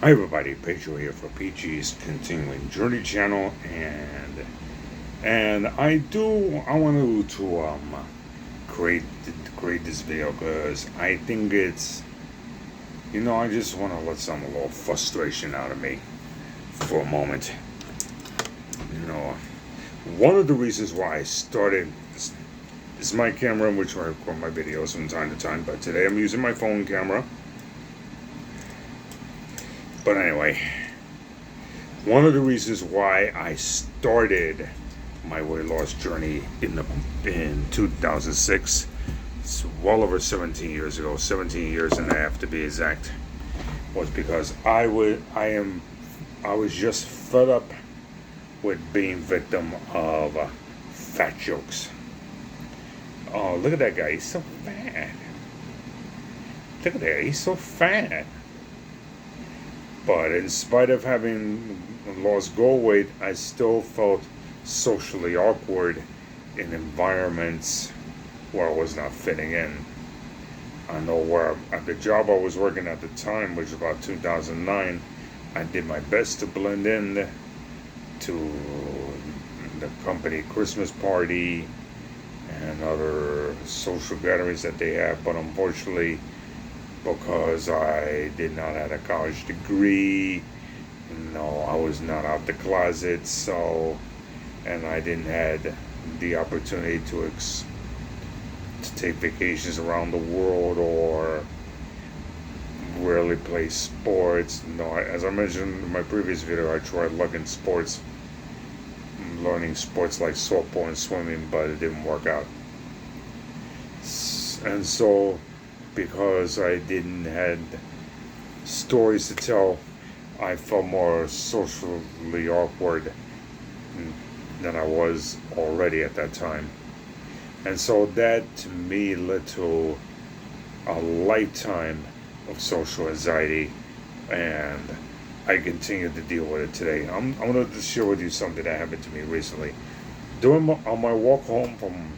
Hi everybody, Pedro here for PG's Continuing Journey channel, and I want to create create this video because I think it's I just want to let some a little frustration out of me for a moment. You know, one of the reasons why I started this is my camera in which I record my videos from time to time, but today I'm using my phone camera. But anyway, one of the reasons why I started my weight loss journey in 2006, it's well over 17 years ago, 17 years and a half to be exact, was because I was just fed up with being victim of fat jokes. Oh, look at that guy, he's so fat. Look at that, he's so fat. But in spite of having lost goal weight, I still felt socially awkward in environments where I was not fitting in. I know where at the job I was working at the time, which was about 2009, I did my best to blend in to the company Christmas party and other social gatherings that they have, but unfortunately, because I did not have a college degree, I was not out the closet, and I didn't have the opportunity to take vacations around the world or rarely play sports. As I mentioned in my previous video, I tried learning sports like softball and swimming, but it didn't work out. And so, because I didn't had stories to tell, I felt more socially awkward than I was already at that time. And so that to me led to a lifetime of social anxiety, and I continue to deal with it today. I'm going to share with you something that happened to me recently. On my walk home from,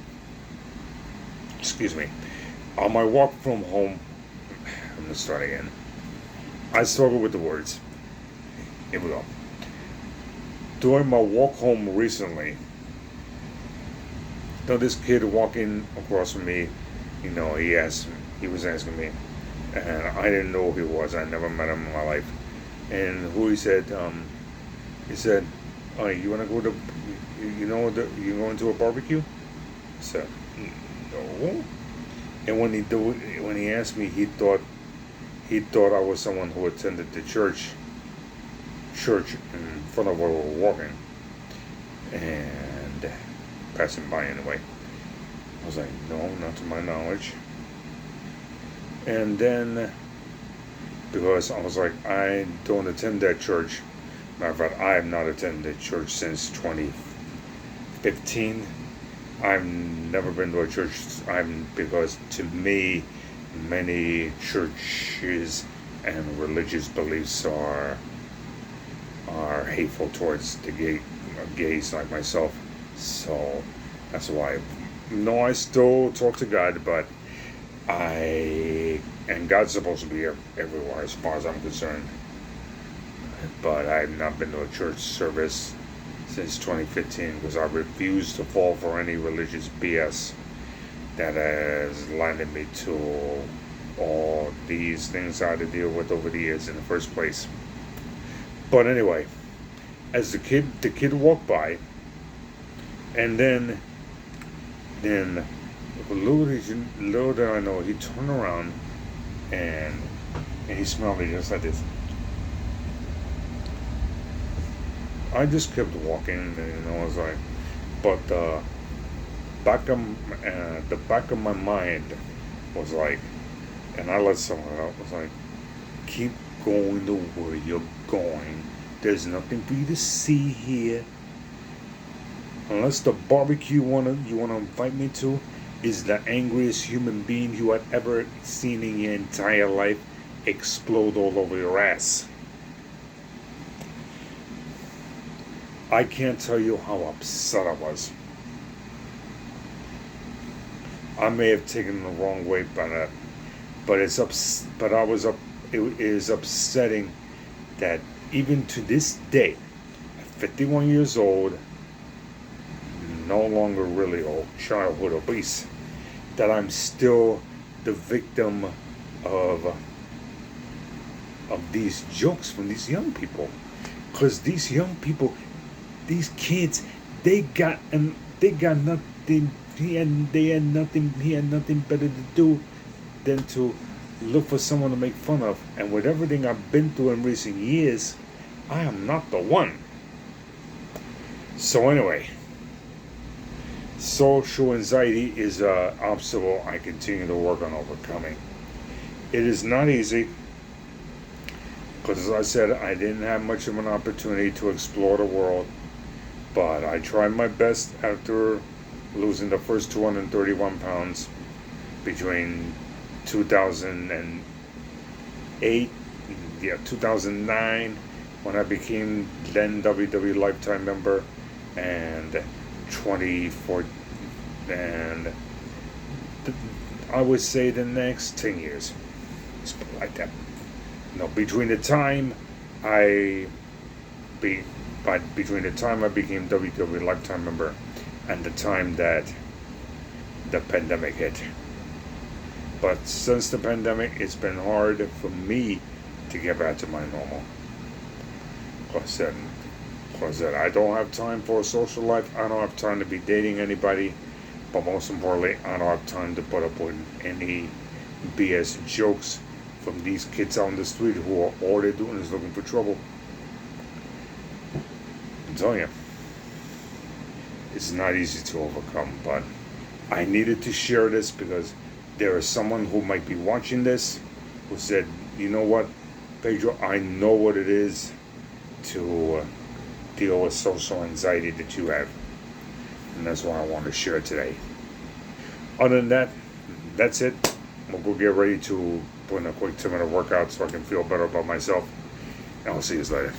on my walk from home, I'm going to start again. I struggle with the words. Here we go. During my walk home recently, this kid walking across from me, he was asking me, and I didn't know who he was. I never met him in my life. And who he said, oh, you want to go to, you going to a barbecue? I said, no. And when he asked me, he thought I was someone who attended the church in front of where we were walking and passing by anyway. I was like, no, not to my knowledge. And then, because I was like, I don't attend that church. Matter of fact, I have not attended that church since 2015. I've never been to a church. Because to me, many churches and religious beliefs are hateful towards the gays like myself. So that's why. No, I still talk to God, but and God's supposed to be everywhere as far as I'm concerned. But I've not been to a church service since 2015 because I refuse to fall for any religious BS that has landed me to all these things I had to deal with over the years in the first place. But anyway, as the kid walked by, and then little did I know, he turned around and he smelled me just like this. I just kept walking, and I was like, but the back of my mind was like, and I let someone out, was like, keep going to where you're going. There's nothing for you to see here. Unless the barbecue you wanna invite me to is the angriest human being you had ever seen in your entire life explode all over your ass. I can't tell you how upset I was. I may have taken the wrong way by that, but it is upsetting that even to this day, at 51 years old, no longer really old, childhood obese, that I'm still the victim of these jokes from these young people. Because these young people, these kids, they got nothing. He had nothing better to do than to look for someone to make fun of. And with everything I've been through in recent years, I am not the one. So anyway, social anxiety is an obstacle I continue to work on overcoming. It is not easy, because as I said, I didn't have much of an opportunity to explore the world, but I tried my best after losing the first 231 pounds between 2008, 2009, when I became then WWE Lifetime member, and 24, and I would say the next 10 years, like that. No, between the time I became WWE Lifetime member and the time that the pandemic hit. But since the pandemic, it's been hard for me to get back to my normal. Because I don't have time for a social life. I don't have time to be dating anybody. But most importantly, I don't have time to put up with any BS jokes from these kids out on the street who are all they're doing is looking for trouble. I'm telling you, it's not easy to overcome, but I needed to share this because there is someone who might be watching this who said, you know what, Pedro, I know what it is to deal with social anxiety that you have. And that's why I want to share it today. Other than that, that's it. We'll go get ready to put in a quick 2-minute workout so I can feel better about myself. And I'll see you later.